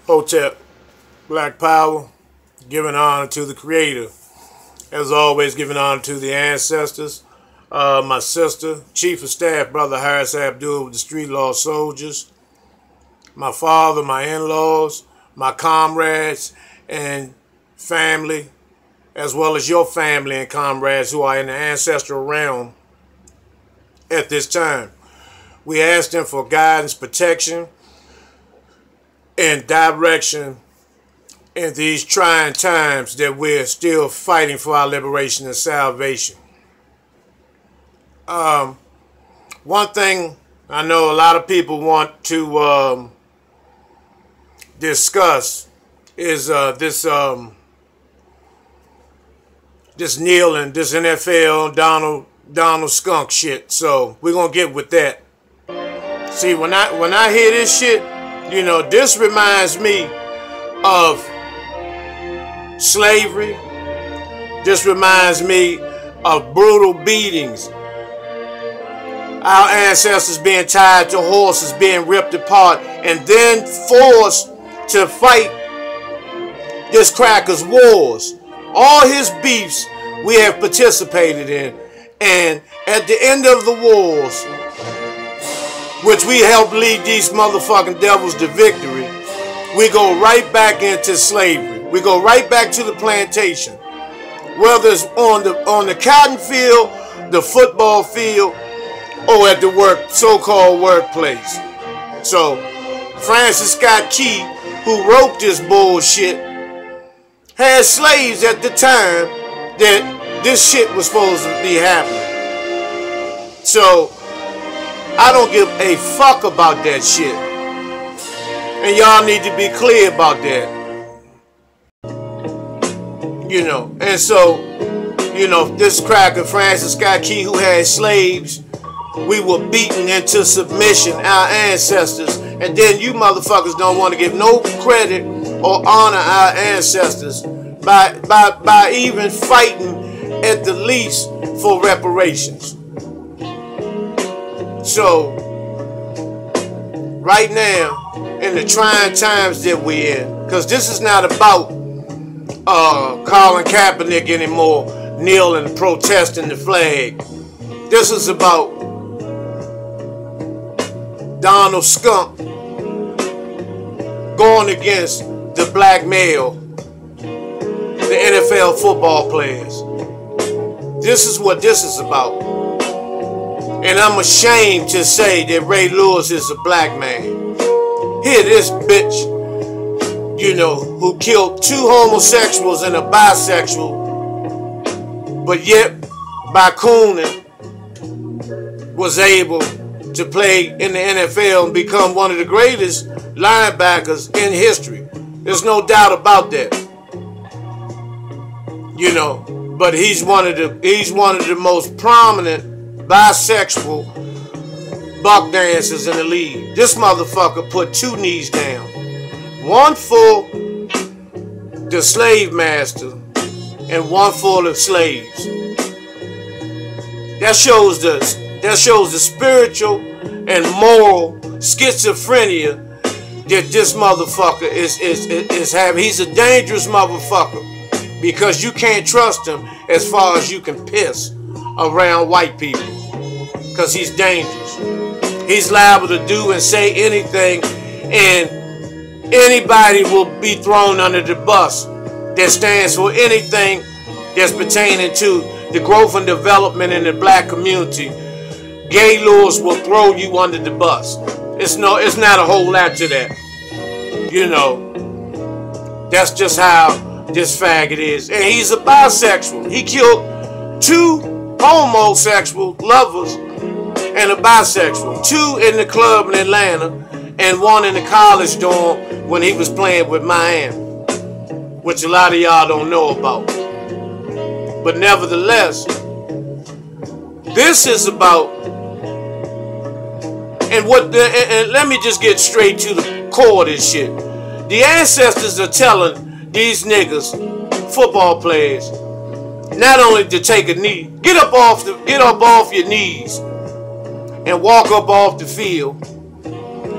Hotep, Black Power, giving honor to the Creator. As always, giving honor to the ancestors. My sister, Chief of Staff, Brother Harris Abdul with the Street Law Soldiers. My father, my in-laws, my comrades and family, as well as your family and comrades who are in the ancestral realm at this time. We ask them for guidance, protection, and direction in these trying times that we're still fighting for our liberation and salvation. One thing I know a lot of people want to discuss is this kneeling, this NFL Donald Skunk shit. So we're gonna get with that. See, when I hear this shit, you know, this reminds me of slavery. This reminds me of brutal beatings. Our ancestors being tied to horses, being ripped apart, and then forced to fight this cracker's wars. All his beefs we have participated in. And at the end of the wars, which we helped lead these motherfucking devils to victory, we go right back into slavery. We go right back to the plantation. Whether it's on the cotton field, the football field, or at the so-called workplace. So, Francis Scott Key, who wrote this bullshit, had slaves at the time that this shit was supposed to be happening. So, I don't give a fuck about that shit. And y'all need to be clear about that. You know, and so, you know, this cracker, Francis Scott Key, who had slaves, we were beaten into submission, our ancestors. And then you motherfuckers don't want to give no credit or honor our ancestors by even fighting at the least for reparations. So, right now, in the trying times that we're in, because this is not about Colin Kaepernick anymore, kneeling and protesting the flag. This is about Donald Skunk going against the black male, the NFL football players. This is what this is about. And I'm ashamed to say that Ray Lewis is a black man. Here this bitch, you know, who killed 2 homosexuals and a bisexual, but yet by cooning was able to play in the NFL and become one of the greatest linebackers in history. There's no doubt about that. You know, but he's one of the most prominent bisexual buck dancers in the league. This motherfucker put 2 knees down. One for the slave master and one for the slaves. That shows the spiritual and moral schizophrenia that this motherfucker is having. He's a dangerous motherfucker because you can't trust him as far as you can piss around white people, because he's dangerous. He's liable to do and say anything, and anybody will be thrown under the bus that stands for anything that's pertaining to the growth and development in the black community. Gay laws will throw you under the bus. It's not a whole lot to that. You know, that's just how this faggot is. And he's a bisexual. He killed 2 homosexual lovers and a bisexual. 2 in the club in Atlanta and 1 in the college dorm when he was playing with Miami, which a lot of y'all don't know about. But nevertheless, this is about, and let me just get straight to the core of this shit. The ancestors are telling these niggas, football players, not only to take a knee, get up off your knees and walk up off the field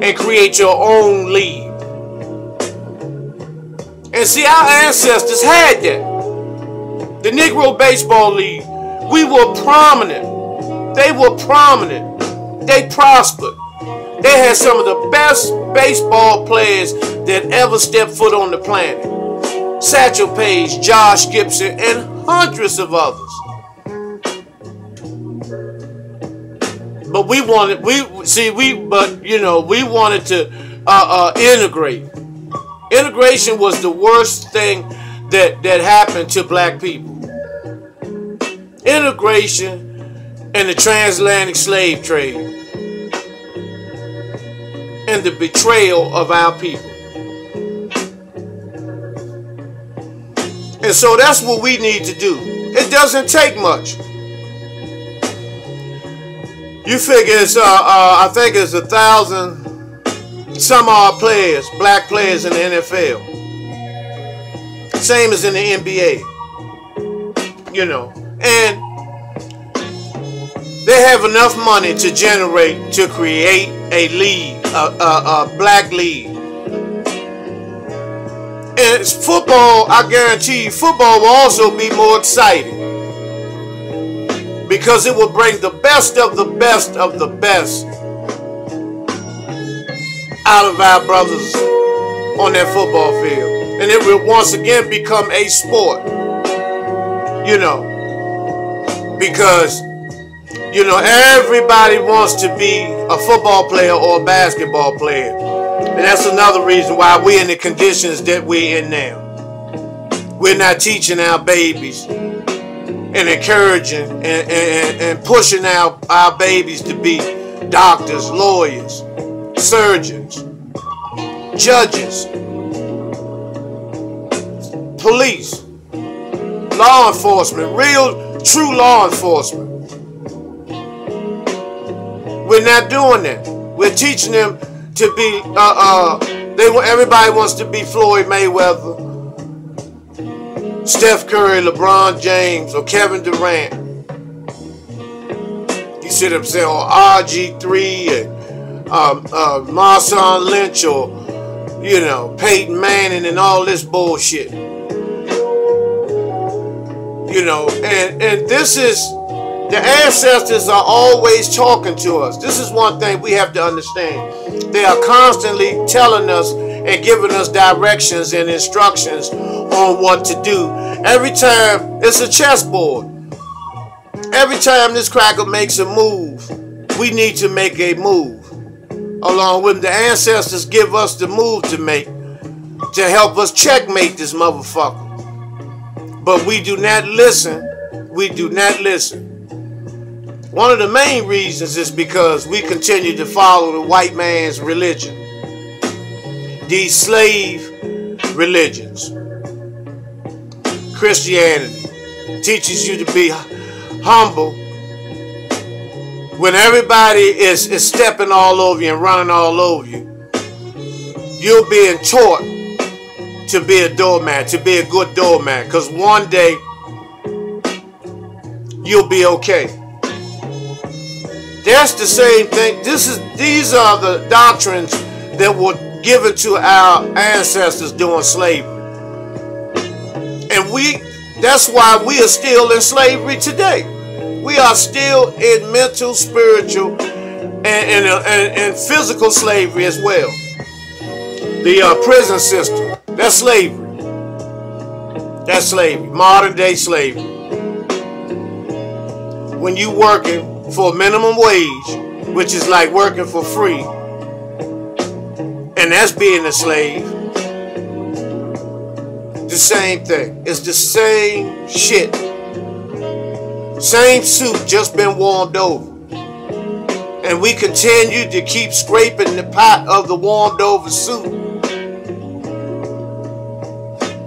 and create your own league. And see, our ancestors had that. The Negro Baseball League, we were prominent. They were prominent. They prospered. They had some of the best baseball players that ever stepped foot on the planet. Satchel Paige, Josh Gibson, and hundreds of others. But we wanted to integrate. Integration was the worst thing that happened to black people. Integration and the transatlantic slave trade and the betrayal of our people. And so that's what we need to do. It doesn't take much. You figure it's, I think it's 1,000 some odd players, black players in the NFL. Same as in the NBA. You know, and they have enough money to create a league, a black league. And football, I guarantee you, football will also be more exciting. Because it will bring the best of the best of the best out of our brothers on that football field. And it will once again become a sport. You know. Because, you know, everybody wants to be a football player or a basketball player. And that's another reason why we're in the conditions that we're in now. We're not teaching our babies and encouraging and pushing our babies to be doctors, lawyers, surgeons, judges, police, law enforcement, real, true law enforcement. We're not doing that. We're teaching them to be, everybody wants to be Floyd Mayweather, Steph Curry, LeBron James, or Kevin Durant. You see what I'm saying? Or RG3 and Marshawn Lynch, or, you know, Peyton Manning and all this bullshit. You know, and this is, the ancestors are always talking to us. This is one thing we have to understand. They are constantly telling us and giving us directions and instructions on what to do. Every time, it's a chessboard. Every time this cracker makes a move, we need to make a move. Along with the ancestors give us the move to make to help us checkmate this motherfucker. But we do not listen. We do not listen. One of the main reasons is because we continue to follow the white man's religion. These slave religions. Christianity teaches you to be humble when everybody is stepping all over you and running all over you. You're being taught to be a doormat, to be a good doormat, because one day you'll be okay. That's the same thing. These are the doctrines that were given to our ancestors during slavery. And that's why we are still in slavery today. We are still in mental, spiritual, and physical slavery as well. The prison system, that's slavery. That's slavery, modern day slavery. When you working for a minimum wage, which is like working for free, and that's being a slave. The same thing. It's the same shit. Same soup, just been warmed over. And we continue to keep scraping the pot of the warmed over soup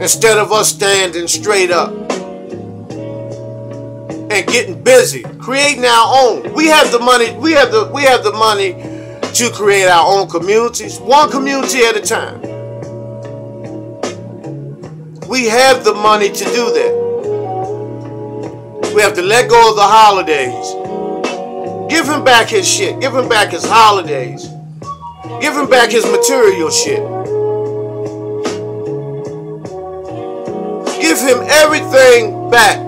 instead of us standing straight up and getting busy, creating our own. We have the money. We have the money to create our own communities, one community at a time. We have the money to do that. We have to let go of the holidays. Give him back his shit. Give him back his holidays. Give him back his material shit. give him everything back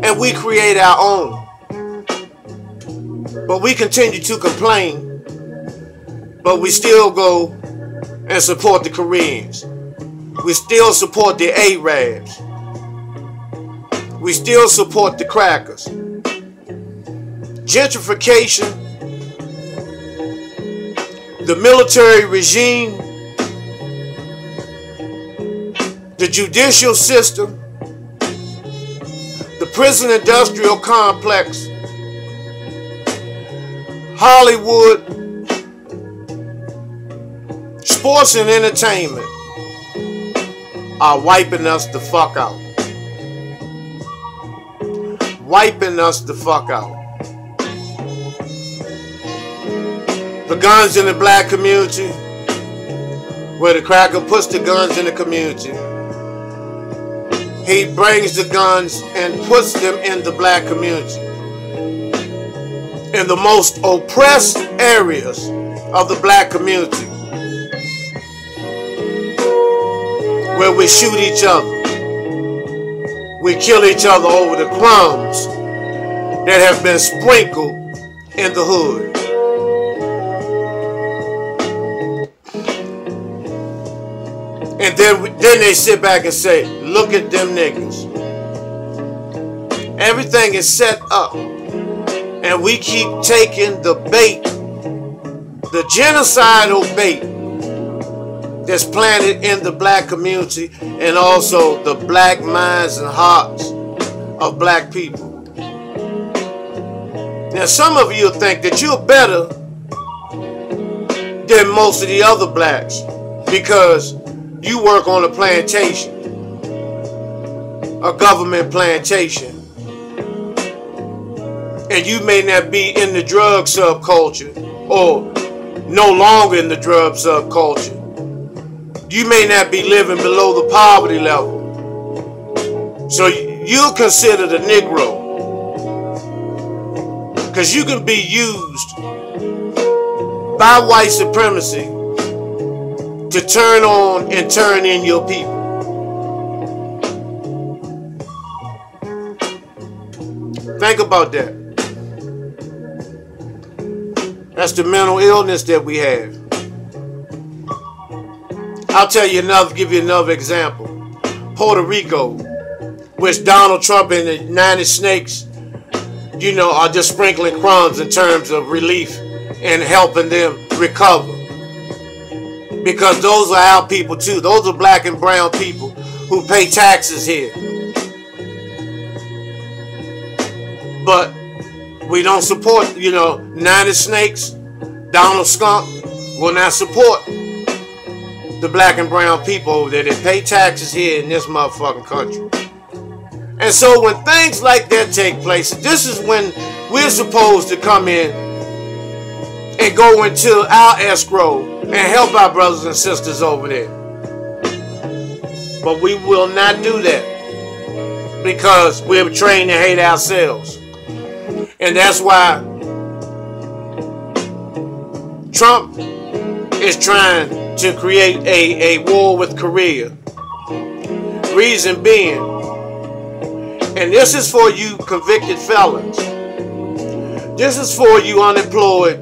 and we create our own. But we continue to complain, but we still go and support the Koreans. We still support the Arabs. We still support the crackers. Gentrification, the military regime, the judicial system, the prison industrial complex, Hollywood, sports and entertainment are wiping us the fuck out. Wiping us the fuck out. The guns in the black community, where the cracker puts the guns in the community, he brings the guns and puts them in the black community, in the most oppressed areas of the black community, where we shoot each other, we kill each other over the crumbs that have been sprinkled in the hood. And then they sit back and say, look at them niggas. Everything is set up. And we keep taking the bait, the genocidal bait that's planted in the black community and also the black minds and hearts of black people. Now, some of you think that you're better than most of the other blacks because you work on a plantation, a government plantation, and you may not be in the drug subculture or no longer in the drug subculture. You may not be living below the poverty level. So you're considered a Negro. Because you can be used by white supremacy to turn on and turn in your people. Think about that. That's the mental illness that we have. I'll tell you give you another example. Puerto Rico, which Donald Trump and the United Snakes, are just sprinkling crumbs in terms of relief and helping them recover. Because those are our people too. Those are black and brown people who pay taxes here. But we don't support, United Snakes, Donald Skunk will not support the black and brown people over there that pay taxes here in this motherfucking country. And so when things like that take place, this is when we're supposed to come in and go into our escrow and help our brothers and sisters over there. But we will not do that because we're trained to hate ourselves. And that's why Trump is trying to create a war with Korea. Reason being, and this is for you convicted felons, this is for you unemployed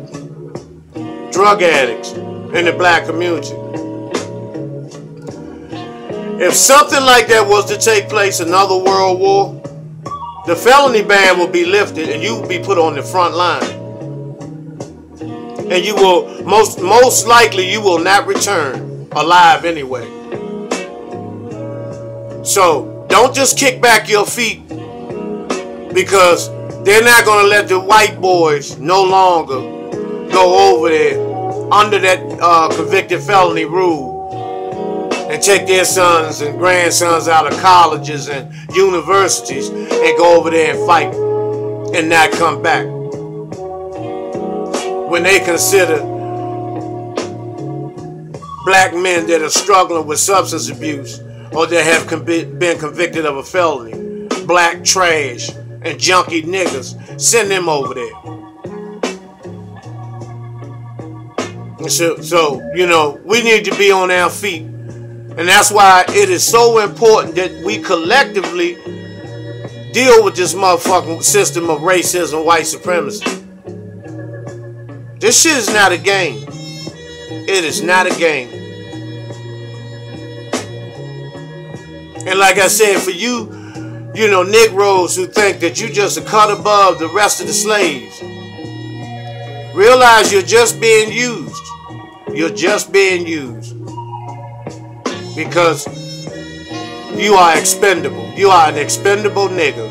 drug addicts in the black community. If something like that was to take place, another world war, the felony ban will be lifted and you will be put on the front line. And you will, most likely, you will not return alive anyway. So don't just kick back your feet because they're not going to let the white boys no longer go over there under that convicted felony rule and take their sons and grandsons out of colleges and universities and go over there and fight and not come back. When they consider black men that are struggling with substance abuse or that have been convicted of a felony, black trash and junkie niggas, send them over there. So we need to be on our feet And that's why it is so important that we collectively deal with this motherfucking system of racism, white supremacy. This shit is not a game. It is not a game. And like I said, for you, you know, Negroes who think that you just a cut above the rest of the slaves, realize you're just being used. You're just being used. Because you are expendable. You are an expendable nigga.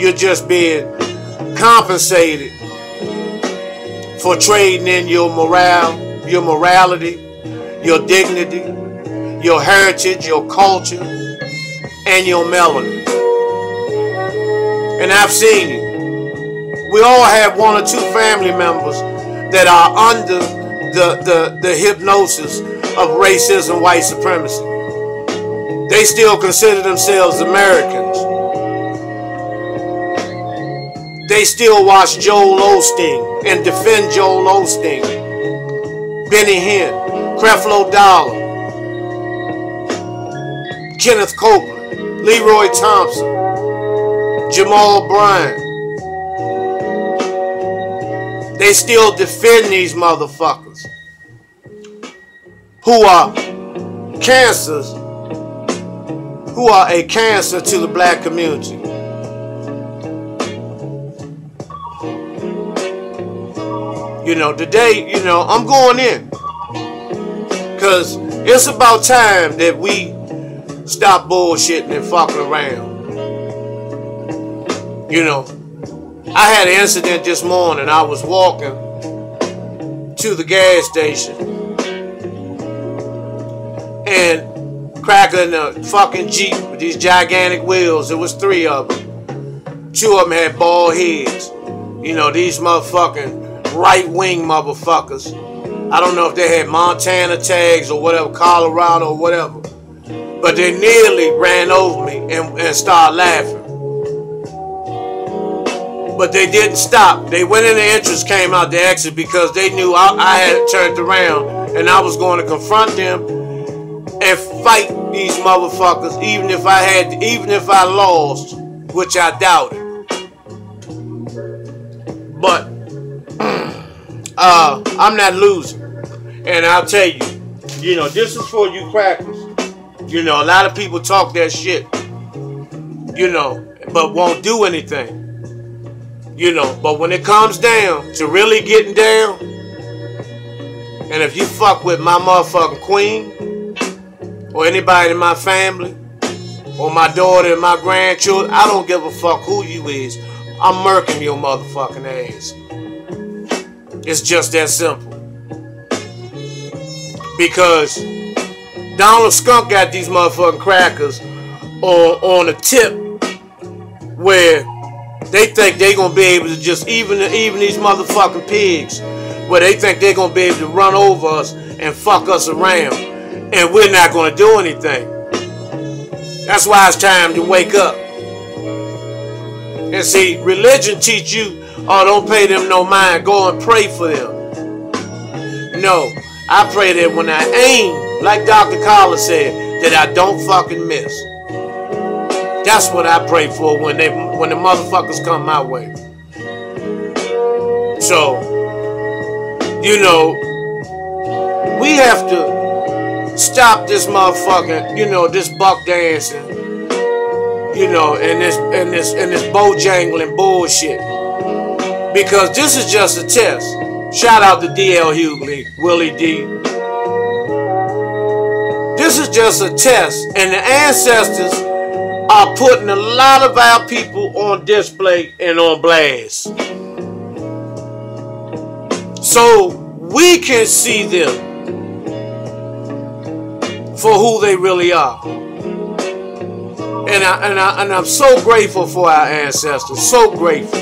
You're just being compensated for trading in your morality, your dignity, your heritage, your culture, and your melanin. And I've seen it. We all have one or two family members that are under the hypnosis of racism, white supremacy. They still consider themselves Americans. They still watch Joel Osteen and defend Joel Osteen, Benny Hinn, Creflo Dollar, Kenneth Copeland, Leroy Thompson, Jamal Bryant. They still defend these motherfuckers who are cancers, who are a cancer to the black community. You know, today, you know, I'm going in because it's about time that we stop bullshitting and fucking around. You know, I had an incident this morning. I was walking to the gas station and Cracker in a fucking Jeep with these gigantic wheels. There was 3 of them. 2 of them had bald heads. You know, these motherfucking right-wing motherfuckers. I don't know if they had Montana tags or whatever, Colorado or whatever. But they nearly ran over me and started laughing. But they didn't stop. They went in the entrance, came out the exit because they knew I had turned around and I was going to confront them and fight these motherfuckers, even if I lost, which I doubted. But I'm not losing. And I'll tell you, you know, this is for you crackers. You know, a lot of people talk that shit, you know, but won't do anything. You know, but when it comes down to really getting down, and if you fuck with my motherfucking queen, or anybody in my family, or my daughter and my grandchildren, I don't give a fuck who you is. I'm murking your motherfucking ass. It's just that simple. Because Donald Skunk got these motherfucking crackers on a tip where they think they're going to be able to just even these motherfucking pigs, where they think they're going to be able to run over us and fuck us around, and we're not going to do anything. That's why it's time to wake up. And see, religion teach you, oh, don't pay them no mind, go and pray for them. No, I pray that when I aim, like Dr. Collar said, that I don't fucking miss. That's what I pray for when the motherfuckers come my way. So, you know, we have to stop this motherfucking, you know, this buck dancing, you know, and this bojangling bullshit. Because this is just a test. Shout out to D.L. Hughley, Willie D. This is just a test, and the ancestors are putting a lot of our people on display and on blast, so we can see them for who they really are. And I'm so grateful for our ancestors, so grateful.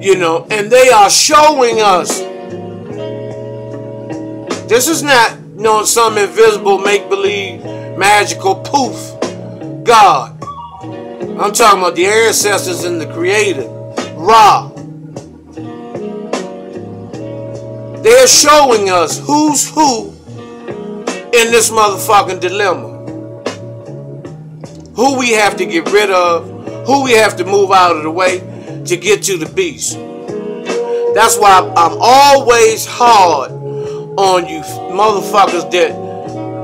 You know, and they are showing us this is not, you know, some invisible make-believe magical poof God. I'm talking about the ancestors and the creator, Ra. They're showing us who's who in this motherfucking dilemma. Who we have to get rid of, who we have to move out of the way to get to the beast. That's why I'm always hard on you motherfuckers that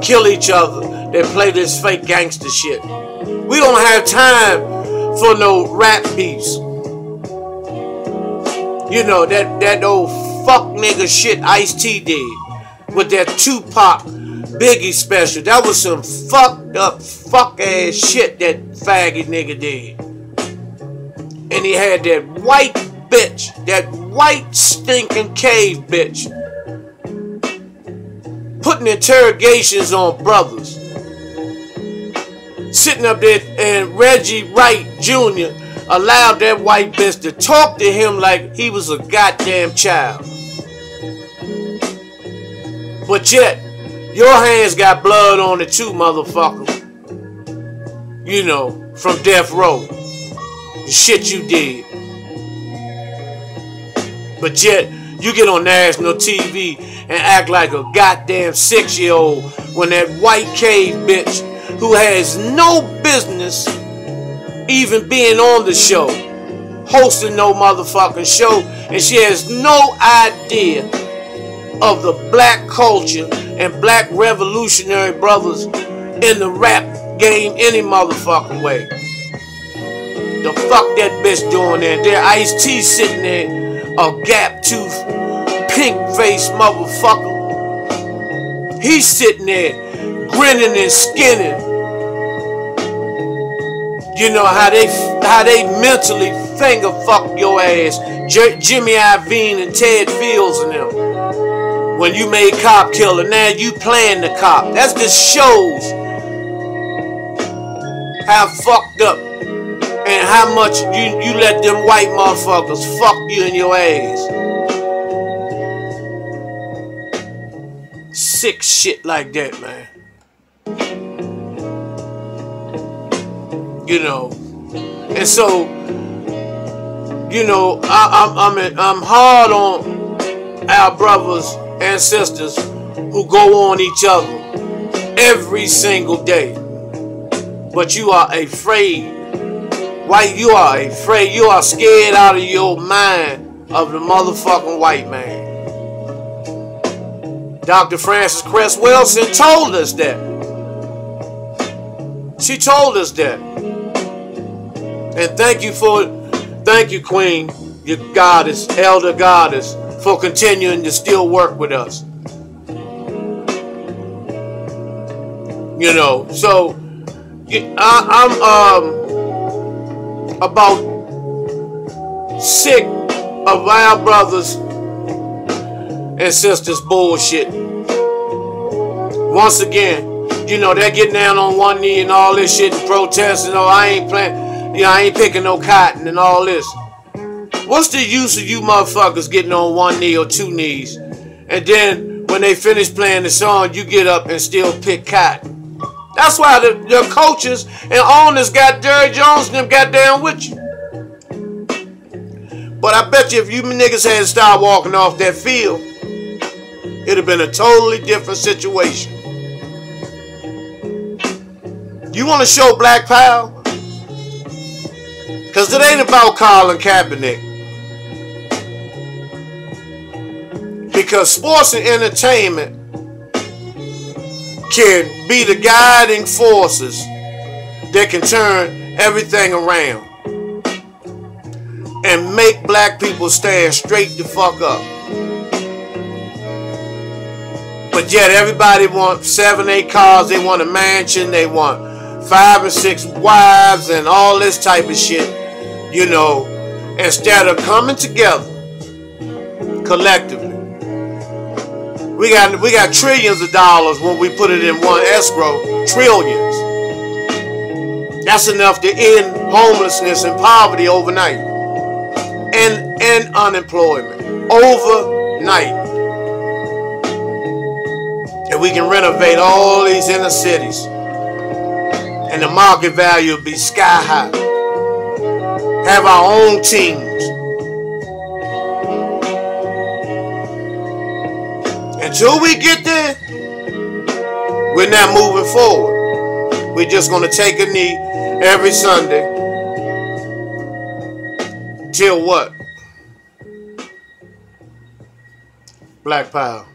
kill each other, that play this fake gangster shit. We don't have time for no rap beefs. You know, that old fuck nigga shit Ice-T did with that Tupac Biggie special. That was some fucked up fuck ass shit that faggot nigga did. And he had that white bitch, that white stinking cave bitch, putting interrogations on brothers. Sitting up there, and Reggie Wright Jr. allowed that white bitch to talk to him like he was a goddamn child. But yet, your hands got blood on it too, motherfucker. You know, from death row. The shit you did. But yet, you get on national TV and act like a goddamn 6-year-old when that white cave bitch who has no business even being on the show, hosting no motherfucking show, and she has no idea of the black culture and black revolutionary brothers in the rap game any motherfucking way. The fuck that bitch doing there? There Ice-T sitting there, a gap-toothed, pink-faced motherfucker. He's sitting there grinning and skinning. You know how they mentally finger fuck your ass, Jimmy Iovine and Ted Fields and them. When you made Cop Killer, now you playing the cop. That just shows how fucked up and how much you let them white motherfuckers fuck you in your ass. Sick shit like that, man. You know, and so, you know, I'm hard on our brothers and sisters who go on each other every single day. But you are afraid. Why you are afraid? You are scared out of your mind of the motherfucking white man. Dr. Frances Cress Wilson told us that. She told us that. And thank you, Queen, your goddess, elder goddess, for continuing to still work with us. You know, so I'm about sick of our brothers and sisters bullshit. Once again, you know, they're getting down on one knee and all this shit and protesting. Oh, I ain't playing. You know, I ain't picking no cotton and all this. What's the use of you motherfuckers getting on one knee or two knees? And then when they finish playing the song, you get up and still pick cotton. That's why the coaches and owners got Jerry Jones and them got down with you. But I bet you if you niggas had started walking off that field, it'd have been a totally different situation. You want to show black power? Because it ain't about Colin Kaepernick. Because sports and entertainment can be the guiding forces that can turn everything around and make black people stand straight the fuck up. But yet everybody wants 7, 8 cars, they want a mansion, they want 5 or 6 wives and all this type of shit. You know, instead of coming together collectively. We got trillions of dollars when we put it in one escrow. Trillions. That's enough to end homelessness and poverty overnight. And unemployment. Overnight. And we can renovate all these inner cities. And the market value will be sky high. Have our own teams. Until we get there, we're not moving forward. We're just going to take a knee every Sunday. Till what? Black Power.